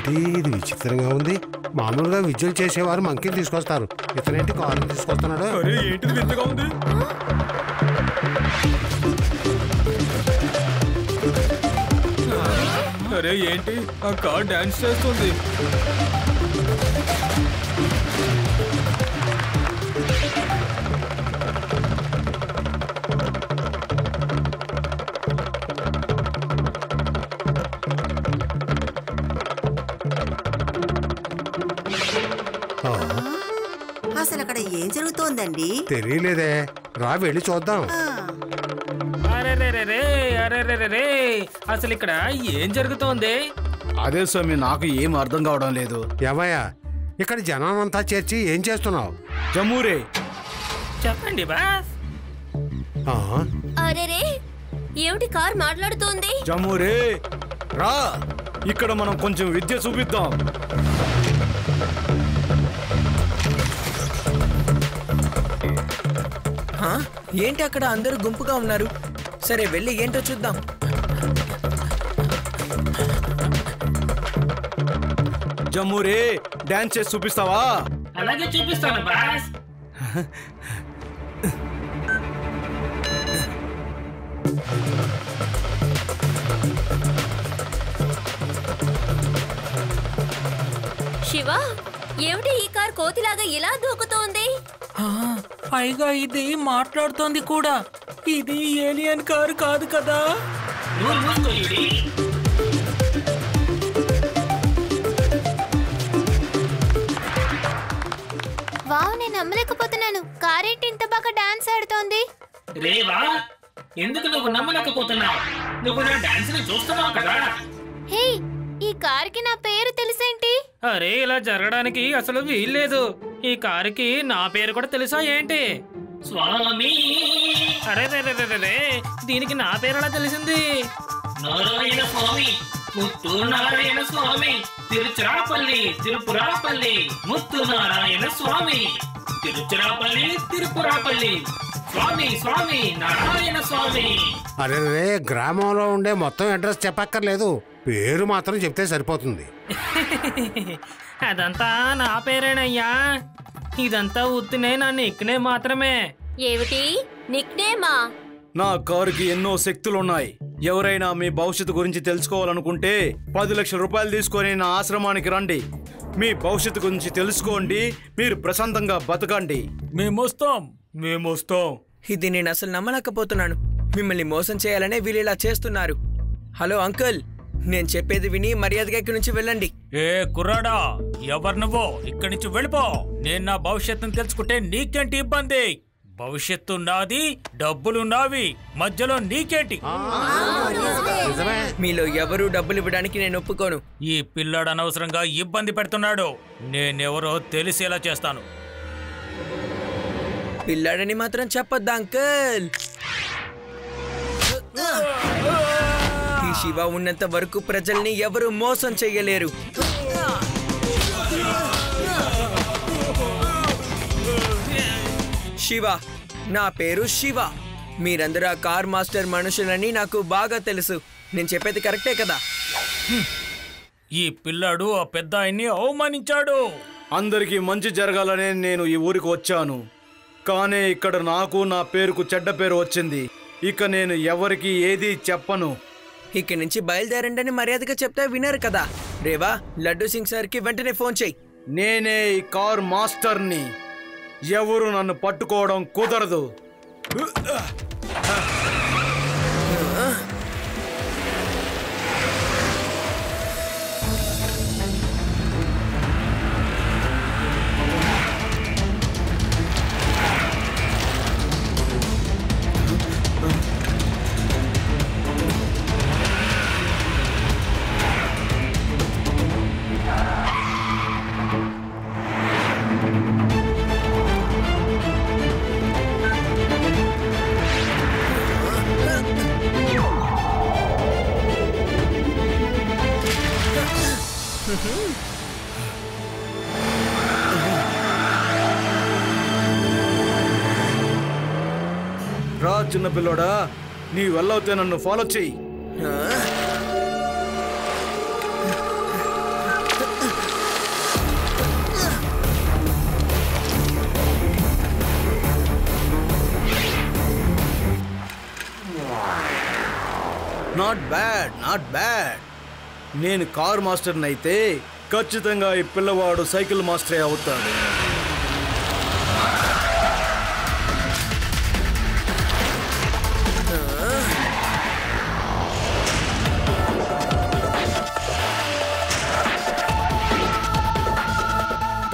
ఇదేంటి ఇది విచిత్రంగా ఉంది. మామూలుగా విద్యలు చేసేవారు మంకీని తీసుకొస్తారు, ఇతనేంటి కారు తీసుకొస్తున్నాడు? ఏంటిది వింతగా ఉంది? అరే ఏంటి ఆ కార్ డాన్స్ చేస్తుంది? అసలు అక్కడ ఏం జరుగుతోందండి? తెలియలేదే, రా వెళ్ళి చూద్దాం. అరే అసలు ఇక్కడ ఏం జరుగుతోంది? అదే స్వామి, నాకు ఏం అర్థం కావడం లేదు. ఏవయ్యా, ఇక్కడ జనానంతా చేర్చి ఏం చేస్తున్నావు? జమూరే చెప్పండి బాస్. అరే ఏమిటి కార్ మాట్లాడుతోంది? జమూరే రా, ఇక్కడ మనం కొంచెం విద్య చూపిద్దాం. ఏంటి అక్కడ అందరూ గుంపుగా ఉన్నారు? సరే వెళ్ళి ఏంటో చూద్దాం. జమూరే డాన్స్ చేసి చూపిస్తావా? అలాగే చూపిస్తాను బాస్. శివ, ఏమిటి ఈ కార్ కోతిలాగా ఇలా దూకుతోంది? పైగా ఇది మాట్లాడుతోంది కూడా. ఇది ఏలియన్ కారు కాదు కదా? వావ్, నేను నమ్మలేకపోతున్నాను. కారేంటి ఇంత బాగా డాన్స్ ఆడుతోంది? రేవా, ఎందుకు నువ్వు నమ్మలేకపోతున్నావు? నువ్వు నా డాన్స్ ని చూస్తున్నావు కదా. హే, ఈ కార్కి నా పేరు తెలుసేంటి? అరే ఇలా జరగడానికి అసలు వీల్లేదు. ఈ కారుకి నా పేరు కూడా తెలుసా ఏంటి? స్వామి. అరే దీనికి నా పేరు ఎలా తెలిసింది? నారాయణ స్వామి, ముత్తు నారాయణ స్వామి, తిరుచిరాపల్లి తిరుపురాపల్లి, ముత్తు నారాయణ స్వామి, తిరుచిరాపల్లి తిరుపురాపల్లి, స్వామి స్వామి నారాయణ స్వామి. అరే గ్రామంలో ఉండే మొత్తం అడ్రస్ చెప్పక్కర్లేదు, పేరు మాత్రం చెప్తే సరిపోతుంది. అదంతా నా పేరేనయ్యా. ఇదంతా ఉత్తినే నా నిక్నే మాత్రమే. ఏమిటి నిక్నేమా? నా కారుకి ఎన్నో శక్తులున్నాయి. ఎవరైనా మీ భవిష్యత్తు గురించి తెలుసుకోవాలనుకుంటే 10 లక్షల రూపాయలు తీసుకొని నా ఆశ్రమానికి రండి. మీ భవిష్యత్తు గురించి తెలుసుకోండి, మీరు ప్రశాంతంగా బతకండి. మేమొస్తాం. ఇది నేను అసలు నమ్మలేకపోతున్నాను. మిమ్మల్ని మోసం చేయాలనే వీళ్ళు ఇలా చేస్తున్నారు. హలో అంకుల్, నేను చెప్పేది విని మర్యాదగా ఇక్కడి నుంచి వెళ్ళండి. ఏ కుర్రాడా, ఎవరు నువ్వు? ఇక్కడి నుంచి వెళ్ళిపో. నేను నా భవిష్యత్తును తెలుసుకుంటే నీకేంటి ఇబ్బంది? భవిష్యత్తు నాది, డబ్బులు నావి, మధ్యలో నీకేంటి? మీలో ఎవరు డబ్బులు ఇవ్వడానికి నేను ఒప్పుకోను. ఈ పిల్లాడు అనవసరంగా ఇబ్బంది పెడుతున్నాడు. నేనెవరో తెలిసేలా చేస్తాను. పిల్లాడని మాత్రం చెప్పొద్దా అంకుల్? ఈ శివ ఉన్నంత వరకు ప్రజల్ని ఎవరు మోసం చెయ్యలేరు. శివ, నా పేరు శివ. మీరందరూ ఆ కార్ మాస్టర్ మనుషులని నాకు బాగా తెలుసు. నేను చెప్పేది కరెక్టే కదా? ఈ పిల్లాడు ఆ పెద్ద ఆయన్ని అవమానించాడు. అందరికీ మంచి జరగాలనే నేను ఈ ఊరికి వచ్చాను, కానీ ఇక్కడ నాకు నా పేరుకు చెడ్డ పేరు వచ్చింది. ఇక నేను ఎవరికి ఏది చెప్పను. ఇక్కడి నుంచి బయలుదేరండి అని మర్యాదగా చెప్తే వినరు కదా. రేవా, లడ్డూ సింగ్ సార్కి వెంటనే ఫోన్ చెయ్యి. నేనే ఈ కార్ మాస్టర్ని. ఎవరు నన్ను పట్టుకోవడం కుదరదు. రా చిన్న పిల్లోడా, నీ వెళ్ళవుతే నన్ను ఫాలో చెయ్యి. Not bad. నేను కార్ మాస్టర్ని అయితే ఖచ్చితంగా ఈ పిల్లవాడు సైకిల్ మాస్టరే అవుతాడు.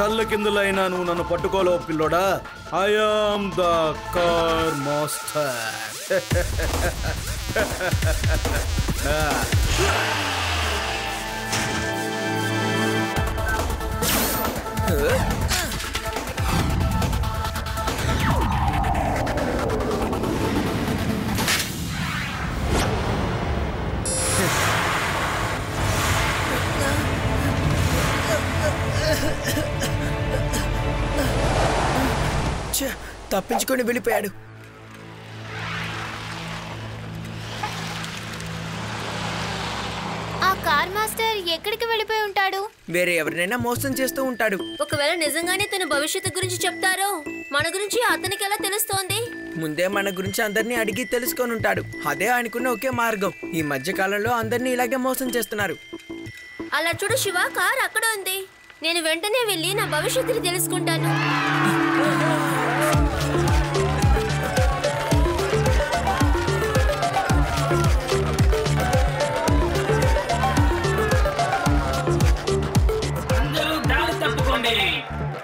తల్ల కిందులైనా నువ్వు నన్ను పట్టుకోలేవు పిల్లోడా. I am the car master. తప్పించుకొని వెళ్ళిపోయాడు. ఆ కార్ మాస్టర్ ఎక్కడికి వెళ్ళిపోయి ఉంటాడు? వేరే ఎవరినైనా మోసం చేస్తూ ఉంటాడు. ఒకవేళ నిజంగానే తన భవిష్యత్తు గురించి చెప్తారో మన గురించి అతనికి ఎలా తెలుస్తోంది? ముందే మన గురించి అందరినీ అడిగి తెలుసుకొని ఉంటాడు. అదే ఆయనకున్న ఒకే మార్గం. ఈ మధ్య కాలంలో అందరినీ ఇలాగే మోసం చేస్తున్నారు. అలా చూడు శివ, కార్ అక్కడ ఉంది. నేను వెంటనే వెళ్ళి నా భవిష్యత్తుని తెలుసుకుంటాను.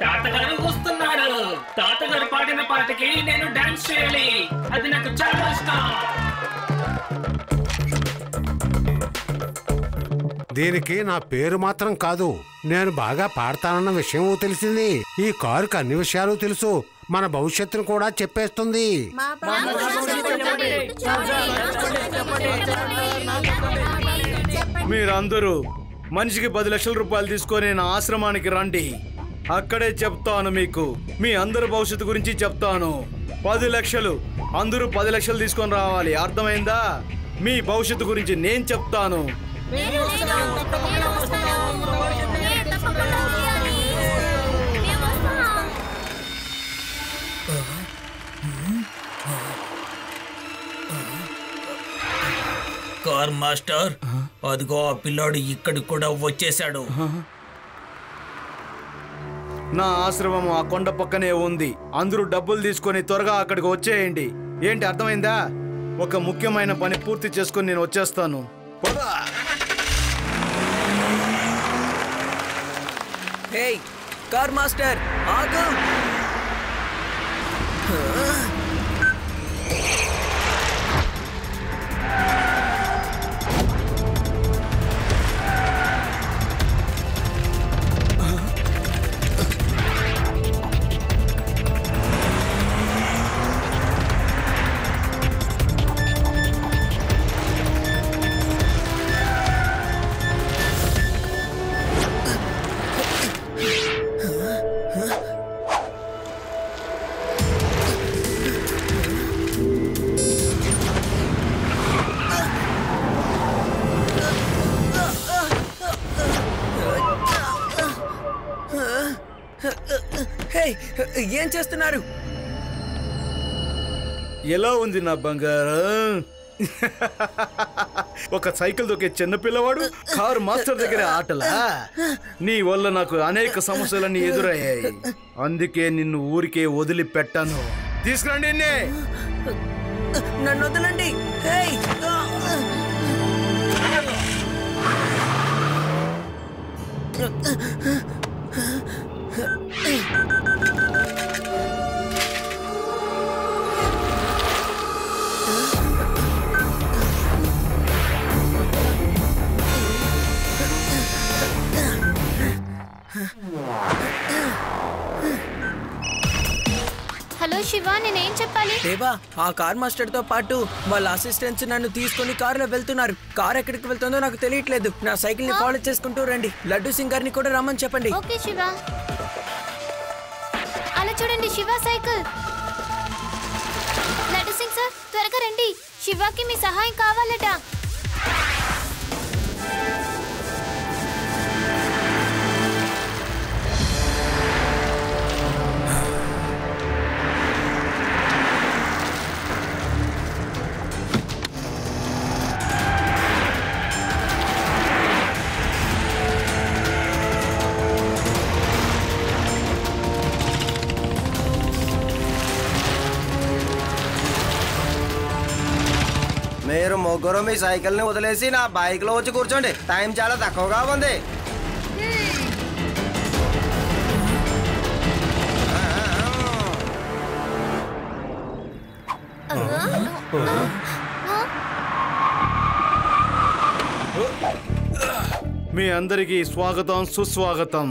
తాతగారు వస్తున్నారు. తాతగారు పాడిన పాటకి నేను డాన్స్ చేయాలి. అది నాకు చాలా ఇష్టం. దీనికి నా పేరు మాత్రం కాదు, నేను బాగా పాడతానన్న విషయం తెలిసింది. ఈ కారుకి అన్ని విషయాలు తెలుసు. మన భవిష్యత్తును కూడా చెప్పేస్తుంది. మీరందరూ మనిషికి 10 లక్షల రూపాయలు తీసుకొని నా ఆశ్రమానికి రండి. అక్కడే చెప్తాను మీకు మీ అందరి భవిష్యత్తు గురించి చెప్తాను. 10 లక్షలు, అందరూ 10 లక్షలు తీసుకొని రావాలి. అర్థమైందా? మీ భవిష్యత్తు గురించి నేను చెప్తాను. కార్ మాస్టర్, అదిగో ఆ పిల్లాడు ఇక్కడికి కూడా వచ్చేసాడు. నా ఆశ్రమం ఆ కొండ పక్కనే ఉంది. అందరూ డబ్బులు తీసుకొని త్వరగా అక్కడికి వచ్చేయండి. ఏంటి అర్థమైందా? ఒక ముఖ్యమైన పని పూర్తి చేసుకొని నేను వచ్చేస్తాను. హే కార్ మాస్టర్, ఆగు. ఏం చేస్తున్నారు? ఎలా ఉంది నా బంగారం? ఒక సైకిల్ దొక్కే చిన్న పిల్లవాడు కారు మాస్టర్ దగ్గర ఆటలా? నీ వల్ల నాకు అనేక సమస్యలన్నీ ఎదురయ్యాయి. అందుకే నిన్ను ఊరికే వదిలిపెట్టాను. తీసుకురండి. నన్ను వదలండి. హలో శివ, నేనేం చెప్పాలి? దేవా, ఆ కార్ మాస్టర్ తో పాటు వాళ్ళ అసిస్టెంట్స్ నన్ను తీసుకుని కారులో వెళ్తున్నారు. కార్ ఎక్కడికి వెళ్తుందో నాకు తెలియట్లేదు. నా సైకిల్ ని ఫాలో చేసుకుంటూ రండి. లడ్డు సింగ్ గారిని కూడా రమ్మని చెప్పండి. ఓకే శివ. అలా చూడండి, శివ సైకిల్. లడ్డు సింగ్ సార్, త్వరగా రండి. శివకి మీ సహాయం కావాలట. మీరు ముగ్గురు మీ సైకిల్ ని వదిలేసి నా బైక్ లో వచ్చి కూర్చోండి. టైం చాలా తక్కువగా ఉంది. మీ అందరికీ స్వాగతం, సుస్వాగతం.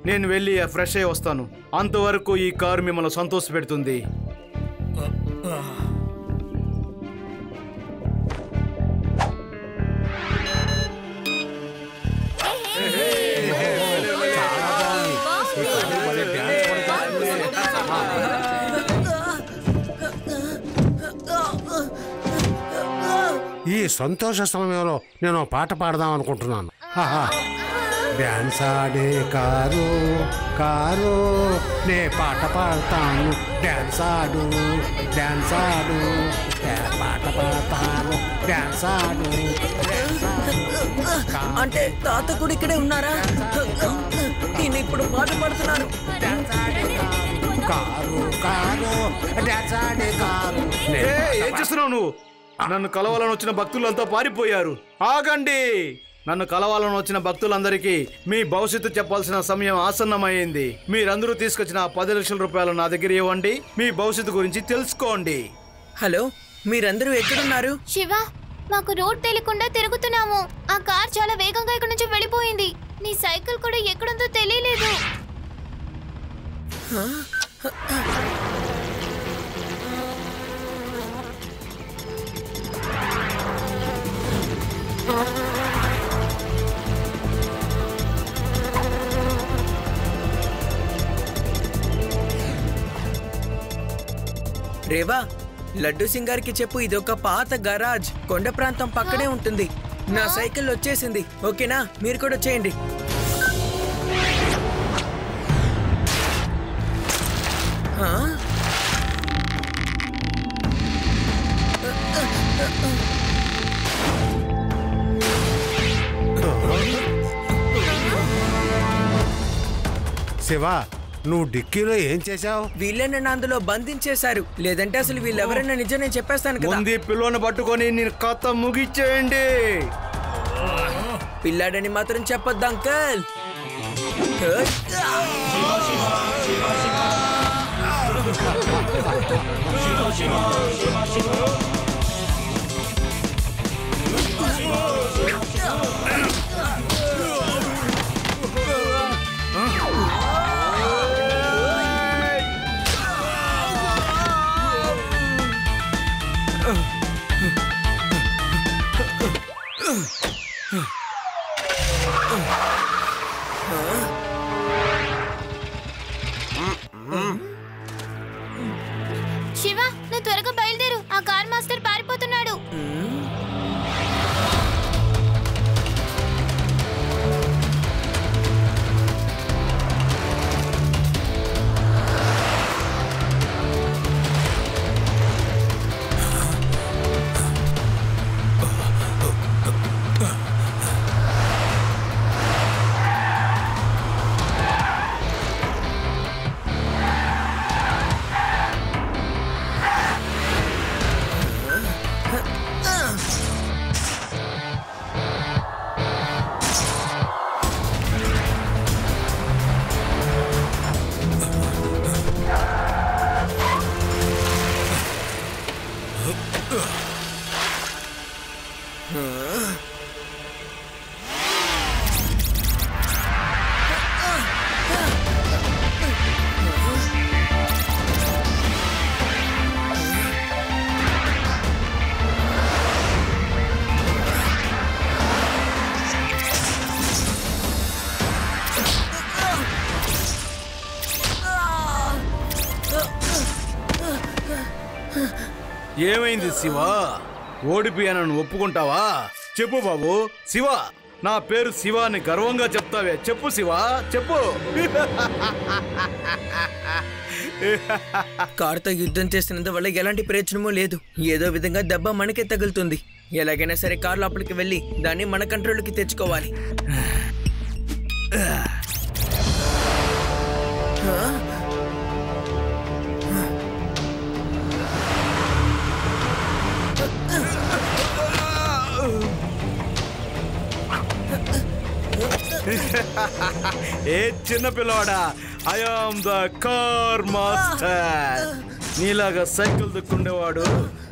నేను వెళ్ళి ఫ్రెష్ అయ్యి వస్తాను. అంతవరకు ఈ కారు మిమ్మల్ని సంతోష పెడుతుంది. ఈ సంతోష సమయంలో నేను పాట పాడదాం అనుకుంటున్నాను. డాన్స్ ఆడే కారు కారు నే పాట పాడతాను. డాన్స్ ఆడు పాట పాడతాను. డాన్స్ ఆడు. అంటే తాత కూడా ఇక్కడే ఉన్నారా? నేను ఇప్పుడు పాట పాడుతున్నాను. కారు కారు డాన్స్ ఆడే కారు. ఏం చేస్తున్నావు నువ్వు? నన్ను కలవాలని వచ్చిన భక్తులంతా పారిపోయారు. ఆగండి! నన్ను కలవాలని వచ్చిన భక్తులందరికీ మీ భవిష్యత్తు చెప్పాల్సిన సమయం ఆసన్నమైంది. మీరందరూ తీసుకొచ్చిన 10 లక్షల రూపాయలు నా దగ్గర ఇవ్వండి. మీ భవిష్యత్తు గురించి తెలుసుకోండి. హలో, మీరందరూ ఎక్కడున్నారు? శివ, మాకు రోడ్ తెలియకుండా తిరుగుతున్నాము. ఆ కార్ చాలా వేగంగా ఇక్కడ నుంచి వెళ్ళిపోయింది. నీ సైకిల్ కూడా ఎక్కడుందో తెలియలేదు. రేవా, లడ్డు సింగారికి చెప్పు ఇది ఒక పాత గరాజ్, కొండ ప్రాంతం పక్కనే ఉంటుంది. నా సైకిల్ వచ్చేసింది. ఓకేనా? మీరు కూడా వచ్చేయండి. శివ, నువ్వు డిక్కీలో ఏం చేశావు? వీళ్ళే నన్ను అందులో బంధించేశారు. లేదంటే అసలు వీళ్ళెవరైనా నిజం నేను చెప్పేస్తాను కదా. ముందు పిల్లని పట్టుకొని నేను కథ ముగిచ్చేయండి. పిల్లాడని మాత్రం చెప్పొద్దు అంకల్. శివ, నువ్వు త్వరగా బయలుదేరు. ఆ కార్ మాస్టర్ పారిపోతున్నాడు. ఏమైంది శివ? ఓడిపోయానని ఒప్పుకుంటావా? చెప్పు బాబు. శివ, నా పేరు శివ అని గర్వంగా చెప్తావే. చెప్పు శివ, చెప్పు. కారుతో యుద్ధం చేసినందువల్ల ఎలాంటి ప్రయోజనమూ లేదు. ఏదో విధంగా దెబ్బ మనకే తగులుతుంది. ఎలాగైనా సరే కారు లోపలికి వెళ్ళి దాన్ని మన కంట్రోల్కి తెచ్చుకోవాలి. ఏ చిన్న పిల్లవాడా, I am the car master. నీలాగా సైకిల్ దుక్కుండేవాడు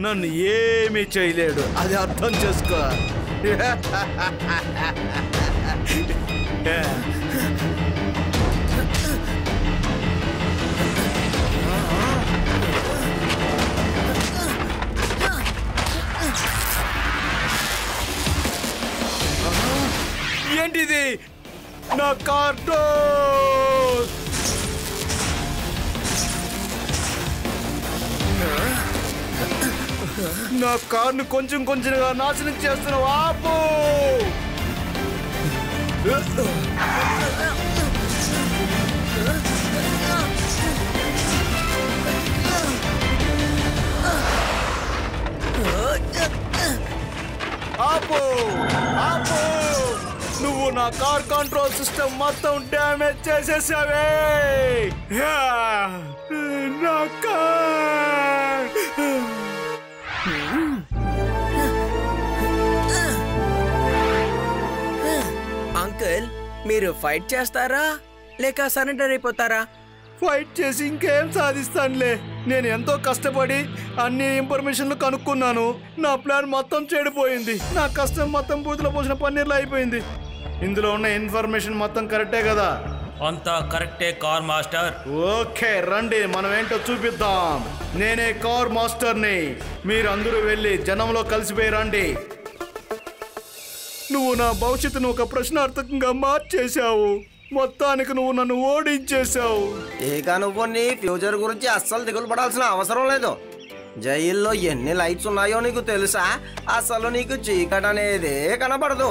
నన్ను ఏమీ చేయలేడు, అది అర్థం చేసుకో. ఏంటిది? నా కార్ డోర్! నా కార్ను కొంచెం కొంచెంగా నాశనం చేస్తున్నావు, ఆపు! ఆపు! ఆపు! నువ్వు నా కార్ కంట్రోల్ సిస్టమ్ మొత్తం డ్యామేజ్ చేసేసావే. నా కార్! అంకుల్, మీరు ఫైట్ చేస్తారా లేక సరెండర్ అయిపోతారా? ఫైట్ చేసి ఇంకేం సాధిస్తానులే. నేను ఎంతో కష్టపడి అన్ని ఇన్ఫర్మేషన్లు కనుక్కున్నాను. నా ప్లాన్ మొత్తం చెడిపోయింది. నా కష్టం మొత్తం బూతులో పోసిన పన్నీర్లో అయిపోయింది. ఇందులో ఉన్న ఇన్ఫర్మేషన్ మొత్తం కరెక్టే కదా? అంతా కరెక్టే కార్ మాస్టర్. ఓకే, రండి మనం ఏంటో చూపిద్దాం. నేనే కార్ మాస్టర్ని. మీరందరూ వెళ్ళి జనంలో కలిసిపోయి రండి. నువ్వు నా భవిష్యత్తును ఒక ప్రశ్నార్థకంగా మార్చేశావు. మొత్తానికి నువ్వు నన్ను ఓడించేశావు. ఇక నువ్వు నీ ఫ్యూచర్ గురించి అస్సలు దిగులు పడాల్సిన అవసరం లేదు. జైల్లో ఎన్ని లైట్స్ ఉన్నాయో నీకు తెలుసా? అసలు నీకు చీకటి అనేదే కనబడదు.